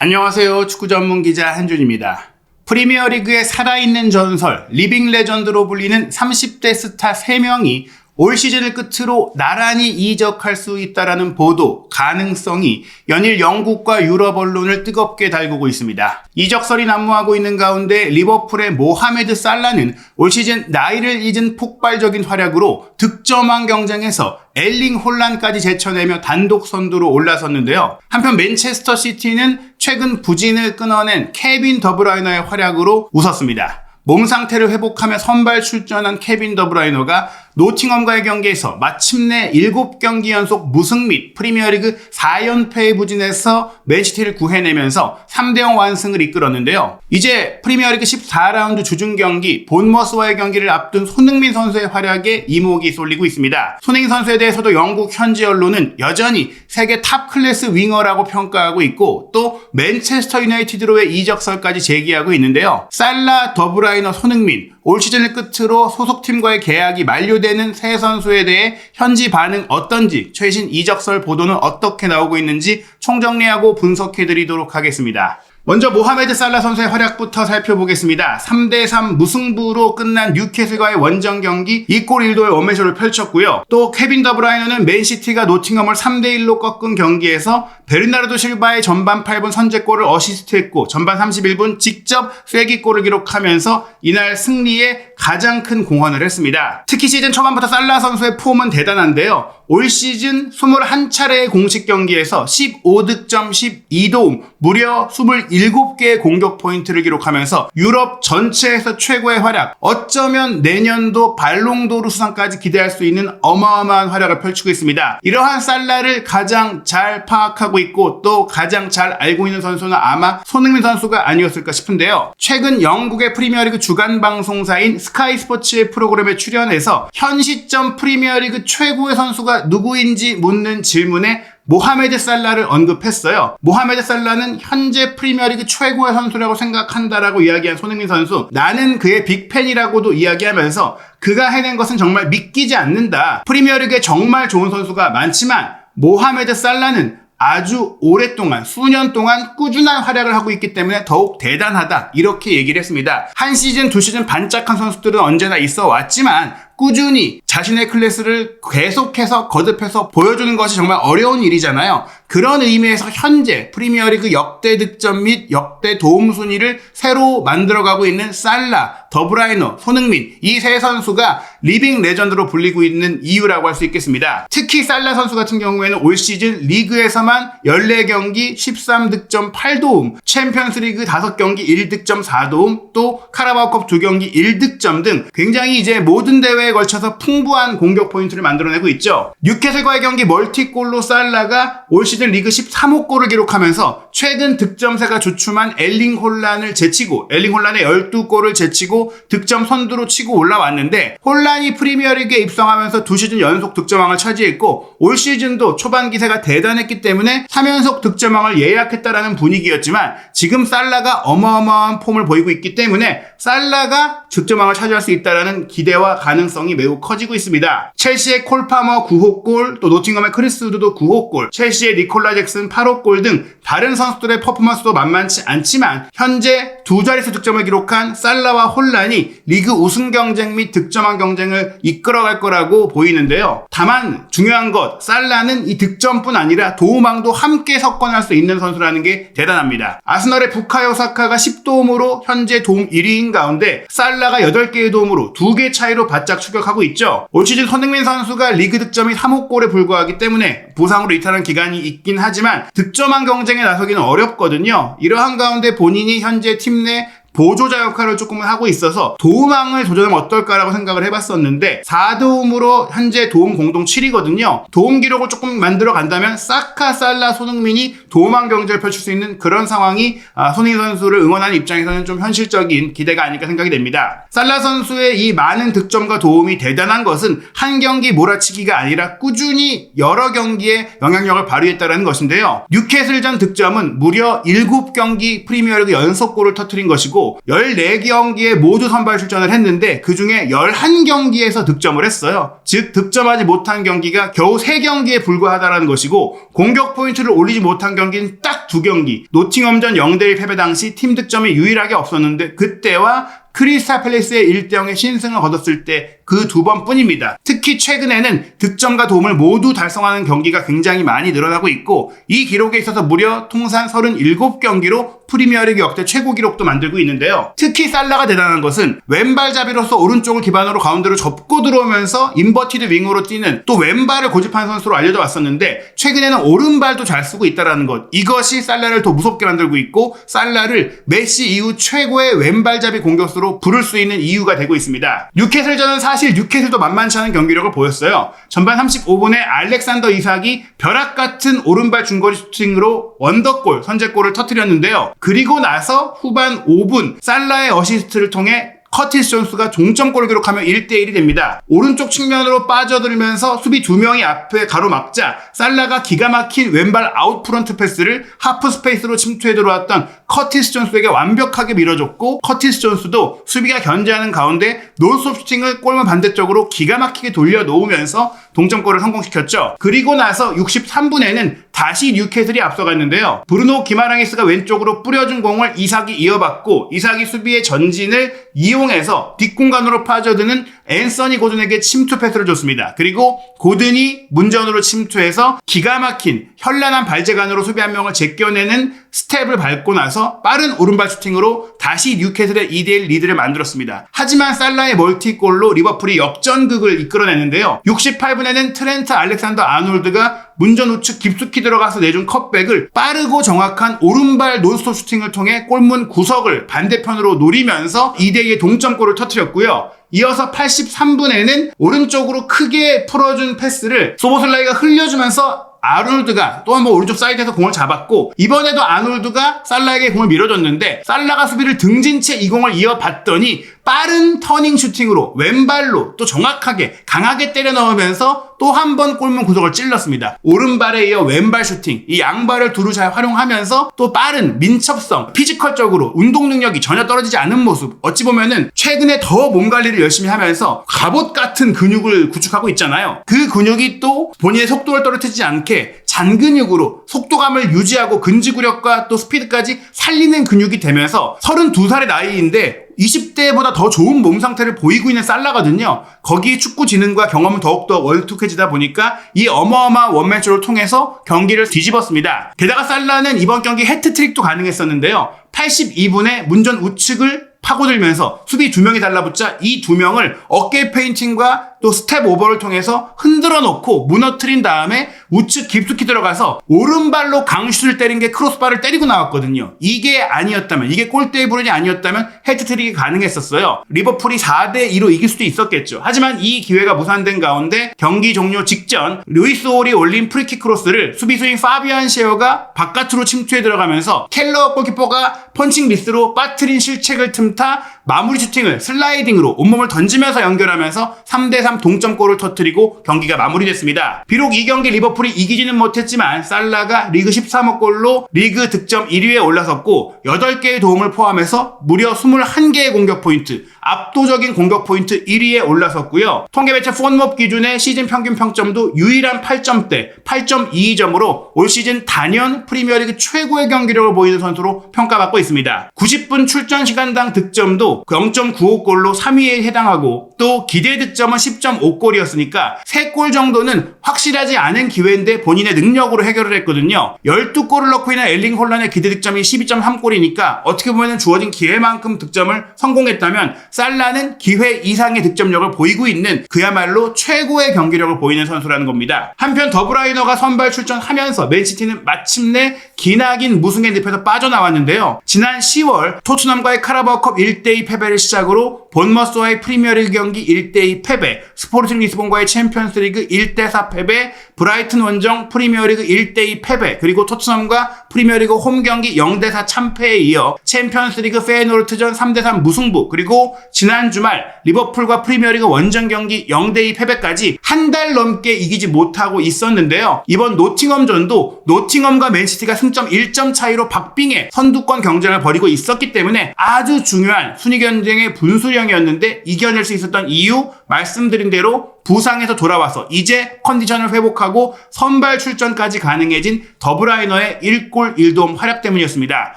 안녕하세요. 축구 전문 기자 한준입니다. 프리미어리그의 살아있는 전설, 리빙 레전드로 불리는 30대 스타 3명이 올 시즌을 끝으로 나란히 이적할 수 있다라는 보도, 가능성이 연일 영국과 유럽 언론을 뜨겁게 달구고 있습니다. 이적설이 난무하고 있는 가운데 리버풀의 모하메드 살라는 올 시즌 나이를 잊은 폭발적인 활약으로 득점왕 경쟁에서 엘링 홀란까지 제쳐내며 단독 선두로 올라섰는데요. 한편 맨체스터 시티는 최근 부진을 끊어낸 케빈 더브라이너의 활약으로 웃었습니다. 몸 상태를 회복하며 선발 출전한 케빈 더브라이너가 노팅엄과의 경기에서 마침내 7경기 연속 무승 및 프리미어리그 4연패의 부진에서 맨시티를 구해내면서 3대0 완승을 이끌었는데요. 이제 프리미어리그 14라운드 주중 경기 본머스와의 경기를 앞둔 손흥민 선수의 활약에 이목이 쏠리고 있습니다. 손흥민 선수에 대해서도 영국 현지 언론은 여전히 세계 탑 클래스 윙어라고 평가하고 있고 또 맨체스터 유나이티드로의 이적설까지 제기하고 있는데요. 살라, 더브라이너, 손흥민 올 시즌을 끝으로 소속팀과의 계약이 만료되는 세 선수에 대해 현지 반응 어떤지, 최신 이적설 보도는 어떻게 나오고 있는지 총정리하고 분석해드리도록 하겠습니다. 먼저 모하메드 살라 선수의 활약부터 살펴보겠습니다. 3대3 무승부로 끝난 뉴캐슬과의 원정 경기 2골 1도의 원맨쇼를 펼쳤고요. 또 케빈 더브라이너는 맨시티가 노팅엄을 3대1로 꺾은 경기에서 베르나르도 실바의 전반 8분 선제골을 어시스트했고 전반 31분 직접 쐐기골을 기록하면서 이날 승리에 가장 큰 공헌을 했습니다. 특히 시즌 초반부터 살라 선수의 폼은 대단한데요. 올 시즌 21차례의 공식 경기에서 15득점 12도움 무려 27개의 공격 포인트를 기록하면서 유럽 전체에서 최고의 활약, 어쩌면 내년도 발롱도르 수상까지 기대할 수 있는 어마어마한 활약을 펼치고 있습니다. 이러한 살라를 가장 잘 파악하고 있고 또 가장 잘 알고 있는 선수는 아마 손흥민 선수가 아니었을까 싶은데요. 최근 영국의 프리미어리그 주간 방송사인 스카이 스포츠의 프로그램에 출연해서 현 시점 프리미어리그 최고의 선수가 누구인지 묻는 질문에 모하메드 살라를 언급했어요. 모하메드 살라는 현재 프리미어리그 최고의 선수라고 생각한다라고 이야기한 손흥민 선수, 나는 그의 빅팬이라고도 이야기하면서 그가 해낸 것은 정말 믿기지 않는다. 프리미어리그에 정말 좋은 선수가 많지만 모하메드 살라는 아주 오랫동안 수년 동안 꾸준한 활약을 하고 있기 때문에 더욱 대단하다, 이렇게 얘기를 했습니다. 한 시즌, 두 시즌 반짝한 선수들은 언제나 있어 왔지만 꾸준히 자신의 클래스를 계속해서 거듭해서 보여주는 것이 정말 어려운 일이잖아요. 그런 의미에서 현재 프리미어리그 역대 득점 및 역대 도움 순위를 새로 만들어가고 있는 살라, 더브라이너, 손흥민, 이 세 선수가 리빙 레전드로 불리고 있는 이유라고 할 수 있겠습니다. 특히 살라 선수 같은 경우에는 올 시즌 리그에서만 14경기 13득점 8도움, 챔피언스리그 5경기 1득점 4도움, 또 카라바오컵 2경기 1득점 등 굉장히 이제 모든 대회에 걸쳐서 풍부한 공격 포인트를 만들어내고 있죠. 뉴캐슬과의 경기 멀티골로 살라가 올 시즌 리그 13호 골을 기록하면서 최근 득점세가 주춤한 엘링 홀란을 제치고, 엘링 홀란의 12골을 제치고 득점 선두로 치고 올라왔는데, 홀란이 프리미어리그에 입성하면서 2시즌 연속 득점왕을 차지했고 올 시즌도 초반 기세가 대단했기 때문에 3연속 득점왕을 예약했다라는 분위기였지만 지금 살라가 어마어마한 폼을 보이고 있기 때문에 살라가 득점왕을 차지할 수 있다라는 기대와 가능성이 매우 커지고 있습니다. 첼시의 콜 파머 9호 골, 또 노팅엄의 크리스 우드도 9호 골, 첼시의 니콜라 잭슨 8호 골 등 다른 선수들의 퍼포먼스도 만만치 않지만 현재 두 자릿수 득점을 기록한 살라와 홀란이 리그 우승 경쟁 및 득점왕 경쟁을 이끌어갈 거라고 보이는데요. 다만 중요한 것, 살라는 이 득점뿐 아니라 도움왕도 함께 석권할 수 있는 선수라는 게 대단합니다. 아스널의 부카요 사카가 10도움으로 현재 도움 1위인 가운데 살라가 8개의 도움으로 2개 차이로 바짝 추격하고 있죠. 올 시즌 손흥민 선수가 리그 득점이 3호 골에 불과하기 때문에 부상으로 이탈한 기간이 있긴 하지만 득점왕 경쟁에 나서기는 어렵거든요. 이러한 가운데 본인이 현재 팀 내 보조자 역할을 조금은 하고 있어서 도움왕을 도전하면 어떨까라고 생각을 해봤었는데 4도움으로 현재 도움 공동 7위거든요. 도움 기록을 조금 만들어 간다면 사카, 살라, 손흥민이 도움왕 경쟁을 펼칠 수 있는 그런 상황이 손흥민 선수를 응원하는 입장에서는 좀 현실적인 기대가 아닐까 생각이 됩니다. 살라 선수의 이 많은 득점과 도움이 대단한 것은 한 경기 몰아치기가 아니라 꾸준히 여러 경기에 영향력을 발휘했다는 것인데요. 뉴캐슬전 득점은 무려 7경기 프리미어리그 연속골을 터뜨린 것이고 있고 14경기에 모두 선발 출전을 했는데 그중에 11경기에서 득점을 했어요. 즉 득점하지 못한 경기가 겨우 3경기에 불과하다는 것이고 공격 포인트를 올리지 못한 경기는 딱 2경기. 노팅엄전 0대1 패배 당시 팀 득점이 유일하게 없었는데 그때와 크리스탈 팰리스의 1대0의 신승을 거뒀을 때 그 2번뿐입니다. 특히 최근에는 득점과 도움을 모두 달성하는 경기가 굉장히 많이 늘어나고 있고 이 기록에 있어서 무려 통산 37경기로 프리미어리그 역대 최고 기록도 만들고 있는데요. 특히 살라가 대단한 것은 왼발잡이로서 오른쪽을 기반으로 가운데로 접고 들어오면서 인버티드 윙으로 뛰는 또 왼발을 고집하는 선수로 알려져 왔었는데 최근에는 오른발도 잘 쓰고 있다는 것. 이것이 살라를 더 무섭게 만들고 있고 살라를 메시 이후 최고의 왼발잡이 공격수로 부를 수 있는 이유가 되고 있습니다. 뉴캐슬전은 사실 뉴캐슬도 만만치 않은 경기력을 보였어요. 전반 35분에 알렉산더 이삭이 벼락 같은 오른발 중거리 슈팅으로 원더골, 선제골을 터뜨렸는데요. 그리고 나서 후반 5분 살라의 어시스트를 통해 커티스 존스가 동점골을 기록하며 1대1이 됩니다. 오른쪽 측면으로 빠져들면서 수비 2명이 앞에 가로막자 살라가 기가 막힌 왼발 아웃프런트 패스를 하프 스페이스로 침투해 들어왔던 커티스 존스에게 완벽하게 밀어줬고 커티스 존스도 수비가 견제하는 가운데 논스톱 슈팅을 골문 반대쪽으로 기가 막히게 돌려놓으면서 동점골을 성공시켰죠. 그리고 나서 63분에는 다시 뉴캐슬이 앞서갔는데요. 브루노 기마랑이스가 왼쪽으로 뿌려준 공을 이삭이 이어받고 이삭이 수비의 전진을 이용해서 뒷공간으로 빠져드는 앤서니 고든에게 침투 패스를 줬습니다. 그리고 고든이 문전으로 침투해서 기가 막힌 현란한 발재간으로 수비 한 명을 제껴내는 스텝을 밟고 나서 빠른 오른발 슈팅으로 다시 뉴캐슬의 2대1 리드를 만들었습니다. 하지만 살라의 멀티골로 리버풀이 역전극을 이끌어내는데요. 68분에는 트렌트 알렉산더 아놀드가 문전 우측 깊숙이 들어가서 내준 컷백을 빠르고 정확한 오른발 논스톱 슈팅을 통해 골문 구석을 반대편으로 노리면서 2대2의 동점골을 터뜨렸고요. 이어서 83분에는 오른쪽으로 크게 풀어준 패스를 소보슬라이가 흘려주면서 아놀드가 또 한 번 오른쪽 사이드에서 공을 잡았고 이번에도 아놀드가 살라에게 공을 밀어줬는데 살라가 수비를 등진 채 이 공을 이어받더니 빠른 터닝 슈팅으로 왼발로 또 정확하게 강하게 때려 넣으면서 또 한 번 골문 구석을 찔렀습니다. 오른발에 이어 왼발 슈팅, 이 양발을 두루 잘 활용하면서 또 빠른 민첩성, 피지컬적으로 운동 능력이 전혀 떨어지지 않은 모습. 어찌 보면은 최근에 더 몸 관리를 열심히 하면서 갑옷 같은 근육을 구축하고 있잖아요. 그 근육이 또 본인의 속도를 떨어뜨리지 않게 잔근육으로 속도감을 유지하고 근지구력과 또 스피드까지 살리는 근육이 되면서 32살의 나이인데 20대보다 더 좋은 몸 상태를 보이고 있는 살라거든요. 거기에 축구 지능과 경험은 더욱더 월tuk해지다 보니까 이 어마어마한 원맨쇼를 통해서 경기를 뒤집었습니다. 게다가 살라는 이번 경기 해트트릭도 가능했었는데요. 82분에 문전 우측을 파고들면서 수비 2명이 달라붙자 이 2명을 어깨 페인팅과 또 스텝 오버를 통해서 흔들어 놓고 무너뜨린 다음에 우측 깊숙이 들어가서 오른발로 강슛을 때린 게 크로스바를 때리고 나왔거든요. 이게 아니었다면, 이게 골대의 불운이 아니었다면 헤트트릭이 가능했었어요. 리버풀이 4대2로 이길 수도 있었겠죠. 하지만 이 기회가 무산된 가운데 경기 종료 직전 루이스 홀이 올린 프리킥 크로스를 수비수인 파비안 셰어가 바깥으로 침투해 들어가면서 켈러 골키퍼가 펀칭 미스로 빠뜨린 실책을 틈타 마무리 슈팅을 슬라이딩으로 온몸을 던지면서 연결하면서 3대3 동점골을 터뜨리고 경기가 마무리됐습니다. 비록 이 경기 리버풀이 이기지는 못했지만 살라가 리그 13호 골로 리그 득점 1위에 올라섰고 8개의 도움을 포함해서 무려 21개의 공격 포인트, 압도적인 공격 포인트 1위에 올라섰고요. 통계매체 폰몹 기준의 시즌 평균 평점도 유일한 8점대 8.22점으로 올 시즌 단연 프리미어리그 최고의 경기력을 보이는 선수로 평가받고 있습니다. 90분 출전 시간당 득점도 0.95골로 3위에 해당하고 또 기대 득점은 10.5골이었으니까 3골 정도는 확실하지 않은 기회인데 본인의 능력으로 해결을 했거든요. 12골을 넣고 있는 엘링 홀란의 기대 득점이 12.3골이니까 어떻게 보면 주어진 기회만큼 득점을 성공했다면 살라는 기회 이상의 득점력을 보이고 있는 그야말로 최고의 경기력을 보이는 선수라는 겁니다. 한편 더브라이너가 선발 출전하면서 맨시티는 마침내 기나긴 무승의 늪에서 빠져나왔는데요. 지난 10월 토트넘과의 카라바오컵 1대2 패배를 시작으로 본머스와의 프리미어리그 경기 1대2 패배, 스포르팅 리스본과의 챔피언스리그 1대4 패배, 브라이튼 원정 프리미어리그 1대2 패배, 그리고 토트넘과 프리미어리그 홈 경기 0대4 참패에 이어 챔피언스리그 페이노르트전 3대3 무승부, 그리고 지난 주말 리버풀과 프리미어리그 원정 경기 0대2 패배까지 한 달 넘게 이기지 못하고 있었는데요. 이번 노팅엄전도 노팅엄과 맨시티가 승점 1점 차이로 박빙의 선두권 경쟁을 벌이고 있었기 때문에 아주 중요한 순위 경쟁의 분수령이었는데 이겨낼 수 있었던 이유, 말씀드린 대로 부상에서 돌아와서 이제 컨디션을 회복하고 선발 출전까지 가능해진 더브라이너의 1골 1도움 활약 때문이었습니다.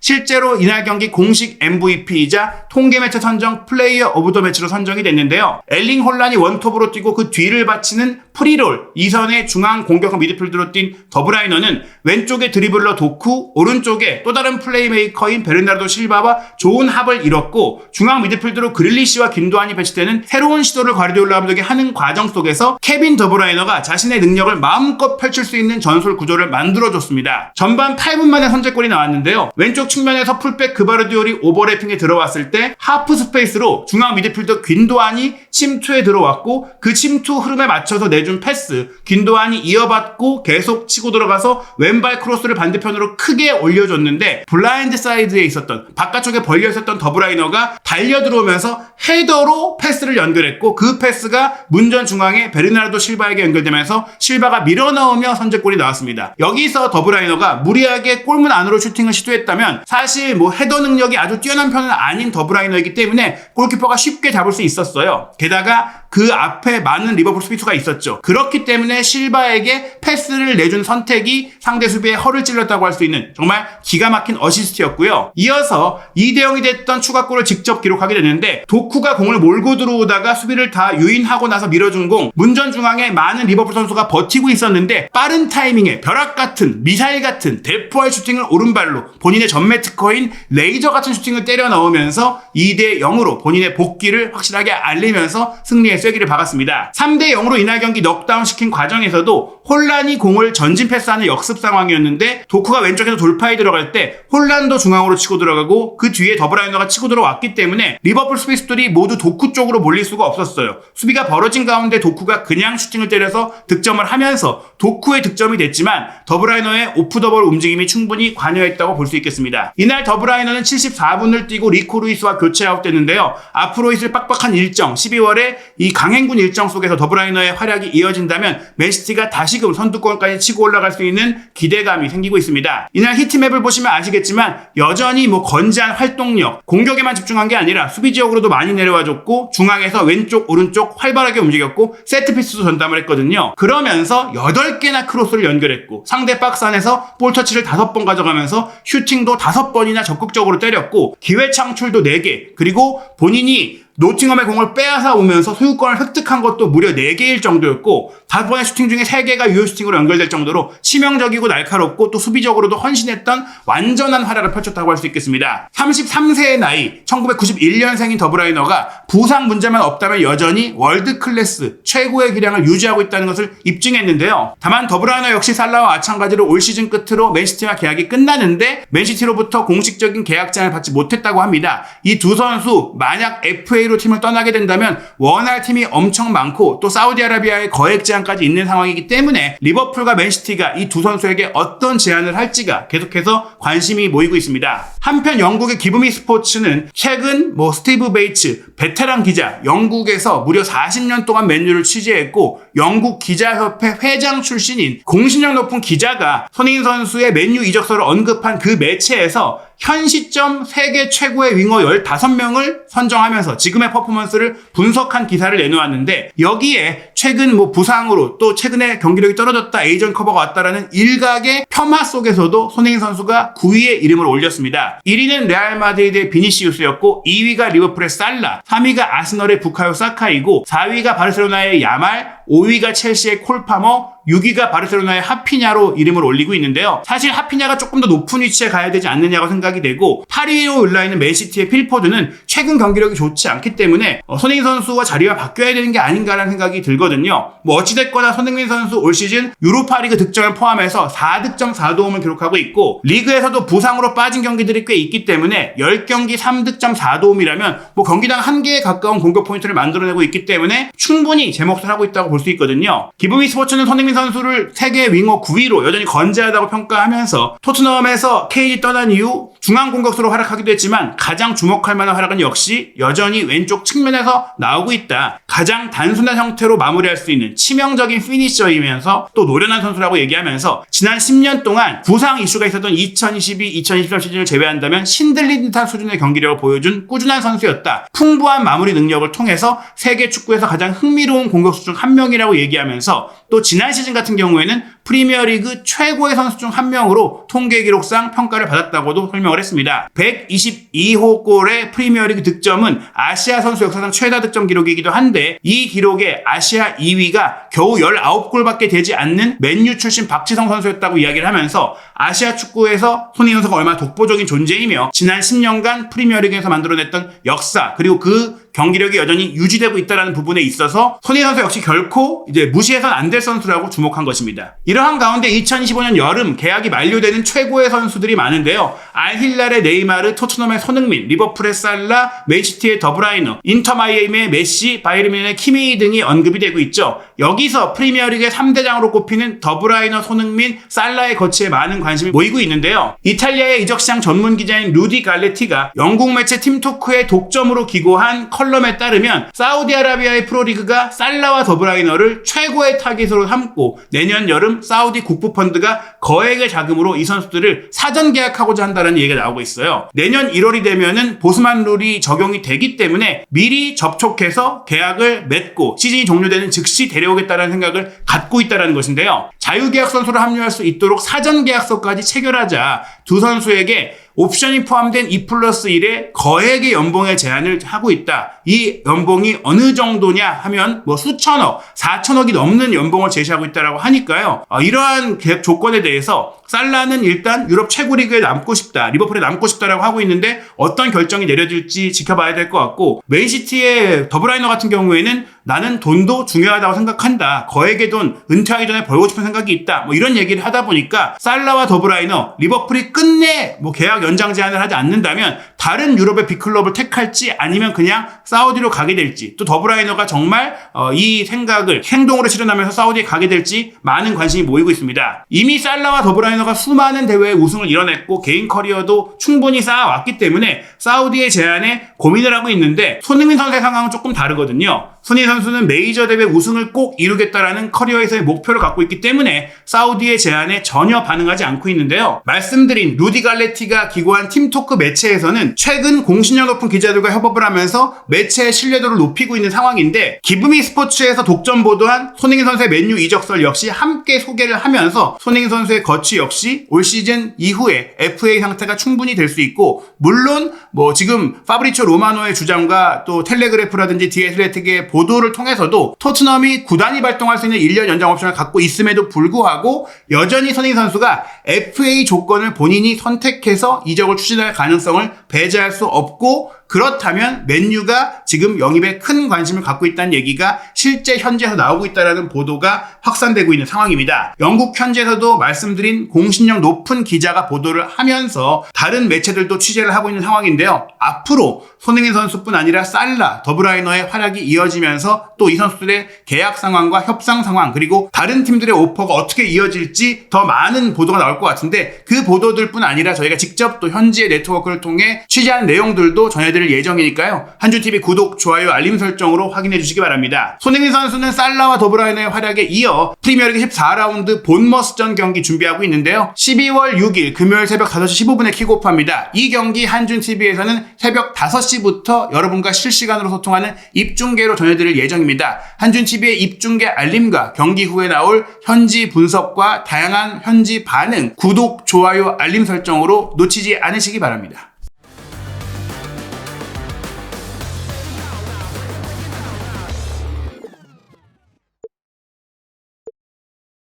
실제로 이날 경기 공식 MVP이자 통계 매체 선정 플레이어 오브 더 매치로 선정이 됐는데요. 엘링 홀란이 원톱으로 뛰고 그 뒤를 바치는 프리롤 2선의 중앙 공격형 미드필더로 뛴 더브라이너는 왼쪽에 드리블러 도쿠, 오른쪽에 또 다른 플레이메이커인 베르나르도 실바와 좋은 합을 이뤘고 중앙 미드필더로 그릴리시와 김도환이 배치되는 새로운 시도를 과르디올라 감독이 하는 과정 속에서 케빈 더브라이너가 자신의 능력을 마음껏 펼칠 수 있는 전술 구조를 만들어줬습니다. 전반 8분 만에 선제골이 나왔는데요. 왼쪽 측면에서 풀백 그바르디올이 오버래핑에 들어왔을 때 하프 스페이스로 중앙 미드필더 귄도안이 침투에 들어왔고 그 침투 흐름에 맞춰서 내준 패스, 귄도안이 이어받고 계속 치고 들어가서 왼발 크로스를 반대편으로 크게 올려줬는데 블라인드 사이드에 있었던 바깥쪽에 벌려 있었던 더브라이너가 달려 들어오면서 헤더로 패스를 연결했고 그 패스가 문전 중앙에 베르나르도 실바에게 연결되면서 실바가 밀어넣으며 선제골이 나왔습니다. 여기서 더브라이너가 무리하게 골문 안으로 슈팅을 시도했다면 사실 헤더 능력이 아주 뛰어난 편은 아닌 더브라이너이기 때문에 골키퍼가 쉽게 잡을 수 있었어요. 게다가 그 앞에 많은 리버풀 수비수가 있었죠. 그렇기 때문에 실바에게 패스를 내준 선택이 상대 수비의 허를 찔렀다고 할 수 있는 정말 기가 막힌 어시스트였고요. 이어서 2대0이 됐던 추가골을 직접 기록하게 되는데 도쿠가 공을 몰고 들어오다가 수비를 다 유인하고 나서 밀어준 공, 문전 중앙에 많은 리버풀 선수가 버티고 있었는데 빠른 타이밍에 벼락같은 미사일 같은 대포할 슈팅을 오른발로 본인의 전매 특허인 레이저 같은 슈팅을 때려 넣으면서 2대0으로 본인의 복귀를 확실하게 알리면서 승리의 쐐기를 박았습니다. 3대0으로 이날 경기 넉다운 시킨 과정에서도 홀란이 공을 전진 패스하는 역습 상황이었는데 도쿠가 왼쪽에서 돌파에 들어갈 때 홀란도 중앙으로 치고 들어가고 그 뒤에 더브라이너가 치고 들어왔기 때문에 리버풀 수비수들이 모두 도쿠 쪽으로 몰릴 수가 없었어요. 수비가 벌어진 가운데 도쿠가 그냥 슈팅을 때려서 득점을 하면서 도쿠의 득점이 됐지만 더브라이너의 오프 더 볼 움직임이 충분히 관여했다고 볼 수 있겠습니다. 이날 더브라이너는 74분을 뛰고 리코 루이스와 교체 아웃됐는데요. 앞으로 있을 빡빡한 일정 12월에 이 강행군 일정 속에서 더브라이너의 활약이 이어진다면 맨시티가 다시금 선두권까지 치고 올라갈 수 있는 기대감이 생기고 있습니다. 이날 히트맵을 보시면 아시겠지만 여전히 건재한 활동력, 공격에만 집중한 게 아니라 수비 지역으로도 많이 내려와줬고 중앙에서 왼쪽 오른쪽 활발하게 움직였고 세트피스도 전담을 했거든요. 그러면서 8개나 크로스를 연결했고 상대 박스 안에서 볼터치를 5번 가져가면서 슈팅도 5번이나 적극적으로 때렸고 기회 창출도 4개, 그리고 본인이 노팅엄의 공을 빼앗아 오면서 소유권을 획득한 것도 무려 4개일 정도였고 5번의 슈팅 중에 3개가 유효 슈팅으로 연결될 정도로 치명적이고 날카롭고 또 수비적으로도 헌신했던 완전한 활약을 펼쳤다고 할 수 있겠습니다. 33세의 나이 1991년생인 더브라이너가 부상 문제만 없다면 여전히 월드 클래스 최고의 기량을 유지하고 있다는 것을 입증했는데요. 다만 더브라이너 역시 살라와 마찬가지로 올 시즌 끝으로 맨시티와 계약이 끝나는데 맨시티로부터 공식적인 계약 제안을 받지 못했다고 합니다. 이 두 선수 만약 FA로 팀을 떠나게 된다면 원할 팀이 엄청 많고 또 사우디아라비아의 거액 제한까지 있는 상황이기 때문에 리버풀과 맨시티가 이 두 선수에게 어떤 제안을 할지가 계속해서 관심이 모이고 있습니다. 한편 영국의 기브미 스포츠는 최근 스티브 베이츠 베테랑 기자, 영국에서 무려 40년 동안 맨유를 취재했고 영국 기자협회 회장 출신인 공신력 높은 기자가 손흥민 선수의 맨유 이적설을 언급한 그 매체에서 현 시점 세계 최고의 윙어 15명을 선정하면서 지금의 퍼포먼스를 분석한 기사를 내놓았는데 여기에 최근 부상으로 또 최근에 경기력이 떨어졌다, 에이전 커버가 왔다라는 일각의 폄하 속에서도 손흥민 선수가 9위에 이름을 올렸습니다. 1위는 레알 마드리드의 비니시우스였고 2위가 리버풀의 살라, 3위가 아스널의 부카요 사카이고 4위가 바르셀로나의 야말, 5위가 첼시의 콜 파머, 6위가 바르셀로나의 하피냐로 이름을 올리고 있는데요. 사실 하피냐가 조금 더 높은 위치에 가야 되지 않느냐고 생각이 되고 8위로 올라있는 맨시티의 필포드는 최근 경기력이 좋지 않기 때문에 손흥민 선수와 자리가 바뀌어야 되는 게 아닌가라는 생각이 들거든요. 했거든요. 뭐 어찌됐거나 손흥민 선수 올 시즌 유로파리그 득점을 포함해서 4득점 4도움을 기록하고 있고 리그에서도 부상으로 빠진 경기들이 꽤 있기 때문에 10경기 3득점 4도움이라면 뭐 경기당 1개에 가까운 공격 포인트를 만들어내고 있기 때문에 충분히 제 몫을 하고 있다고 볼 수 있거든요. 기브미 스포츠는 손흥민 선수를 세계 윙어 9위로 여전히 건재하다고 평가하면서 토트넘에서 KD 떠난 이후 중앙 공격수로 활약하기도 했지만 가장 주목할 만한 활약은 역시 여전히 왼쪽 측면에서 나오고 있다. 가장 단순한 형태로 마무리할 수 있는 치명적인 피니셔이면서 또 노련한 선수라고 얘기하면서 지난 10년 동안 부상 이슈가 있었던 2022-2023 시즌을 제외한다면 신들린 듯한 수준의 경기력을 보여준 꾸준한 선수였다. 풍부한 마무리 능력을 통해서 세계 축구에서 가장 흥미로운 공격수 중 한 명이라고 얘기하면서 또 지난 시즌 같은 경우에는 프리미어리그 최고의 선수 중 한 명으로 통계 기록상 평가를 받았다고도 설명을 했습니다. 122호 골의 프리미어리그 득점은 아시아 선수 역사상 최다 득점 기록이기도 한데 이 기록에 아시아 2위가 겨우 19골밖에 되지 않는 맨유 출신 박지성 선수였다고 이야기를 하면서 아시아 축구에서 손흥민 선수가 얼마나 독보적인 존재이며 지난 10년간 프리미어리그에서 만들어냈던 역사 그리고 그 경기력이 여전히 유지되고 있다는 부분에 있어서 손흥민 선수 역시 결코 이제 무시해서는 안 될 선수라고 주목한 것입니다. 이러한 가운데 2025년 여름 계약이 만료되는 최고의 선수들이 많은데요. 알힐랄의 네이마르, 토트넘의 손흥민, 리버풀의 살라, 맨시티의 더브라이너, 인터 마이애미의 메시, 바이에른 뮌헨의 키미히 등이 언급이 되고 있죠. 여기서 프리미어리그의 3대장으로 꼽히는 더브라이너, 손흥민, 살라의 거치에 많은 관심이 모이고 있는데요. 이탈리아의 이적시장 전문 기자인 루디 갈레티가 영국 매체 팀토크의 독점으로 기고한 컬럼에 따르면 사우디아라비아의 프로리그가 살라와 더브라이너를 최고의 타깃으로 삼고 내년 여름 사우디 국부펀드가 거액의 자금으로 이 선수들을 사전 계약하고자 한다는 얘기가 나오고 있어요. 내년 1월이 되면은 보스만 룰이 적용이 되기 때문에 미리 접촉해서 계약을 맺고 시즌이 종료되는 즉시 데려오겠다는 생각을 갖고 있다는 것인데요. 자유계약 선수로 합류할 수 있도록 사전 계약서까지 체결하자 두 선수에게 옵션이 포함된 2+1의 거액의 연봉의 제한을 하고 있다. 이 연봉이 어느 정도냐 하면 뭐 수천억, 4천억이 넘는 연봉을 제시하고 있다라고 하니까요. 이러한 계약 조건에 대해서 살라는 일단 유럽 최고 리그에 남고 싶다. 리버풀에 남고 싶다라고 하고 있는데 어떤 결정이 내려질지 지켜봐야 될 것 같고 맨시티의 더브라이너 같은 경우에는 나는 돈도 중요하다고 생각한다. 거액의 돈 은퇴하기 전에 벌고 싶은 생각이 있다. 뭐 이런 얘기를 하다 보니까 살라와 더브라이너 리버풀이 끝내 뭐 계약 연장 제한을 하지 않는다면 다른 유럽의 빅클럽을 택할지 아니면 그냥 사우디로 가게 될지 또 더브라이너가 정말 이 생각을 행동으로 실현하면서 사우디에 가게 될지 많은 관심이 모이고 있습니다. 이미 살라와 더브라이너가 수많은 대회에 우승을 이뤄냈고 개인 커리어도 충분히 쌓아왔기 때문에 사우디의 제안에 고민을 하고 있는데 손흥민 선수의 상황은 조금 다르거든요. 손흥민 선수는 메이저 대회 우승을 꼭 이루겠다라는 커리어에서의 목표를 갖고 있기 때문에 사우디의 제안에 전혀 반응하지 않고 있는데요. 말씀드린 루디 갈레티가 기고한 팀토크 매체에서는 최근 공신력 높은 기자들과 협업을 하면서 매체의 신뢰도를 높이고 있는 상황인데 기브미 스포츠에서 독점 보도한 손흥민 선수의 맨유 이적설 역시 함께 소개를 하면서 손흥민 선수의 거취 역시 올 시즌 이후에 FA 상태가 충분히 될 수 있고 물론 뭐 지금 파브리치오 로마노의 주장과 또 텔레그래프라든지 디애슬레틱의 보도를 통해서도 토트넘이 구단이 발동할 수 있는 1년 연장 옵션을 갖고 있음에도 불구하고 여전히 손흥민 선수가 FA 조건을 본인이 선택해서 이적을 추진할 가능성을 배제할 수 없고 그렇다면 맨유가 지금 영입에 큰 관심을 갖고 있다는 얘기가 실제 현지에서 나오고 있다는 보도가 확산되고 있는 상황입니다. 영국 현지에서도 말씀드린 공신력 높은 기자가 보도를 하면서 다른 매체들도 취재를 하고 있는 상황인데요. 앞으로 손흥민 선수뿐 아니라 살라, 더브라이너의 활약이 이어지면서 또 이 선수들의 계약 상황과 협상 상황 그리고 다른 팀들의 오퍼가 어떻게 이어질지 더 많은 보도가 나올 것 같은데 그 보도들뿐 아니라 저희가 직접 또 현지의 네트워크를 통해 취재한 내용들도 전해드릴 예정이니까요. 한준TV 구독, 좋아요, 알림 설정으로 확인해 주시기 바랍니다. 손흥민 선수는 살라와 더브라이너의 활약에 이어 프리미어리그 14라운드 본머스전 경기 준비하고 있는데요. 12월 6일 금요일 새벽 5시 15분에 킥오프합니다. 이 경기 한준TV에서는 새벽 5시부터 여러분과 실시간으로 소통하는 입중계로 전해드릴 예정입니다. 한준TV의 입중계 알림과 경기 후에 나올 현지 분석과 다양한 현지 반응, 구독, 좋아요, 알림 설정으로 놓치지 않으시기 바랍니다.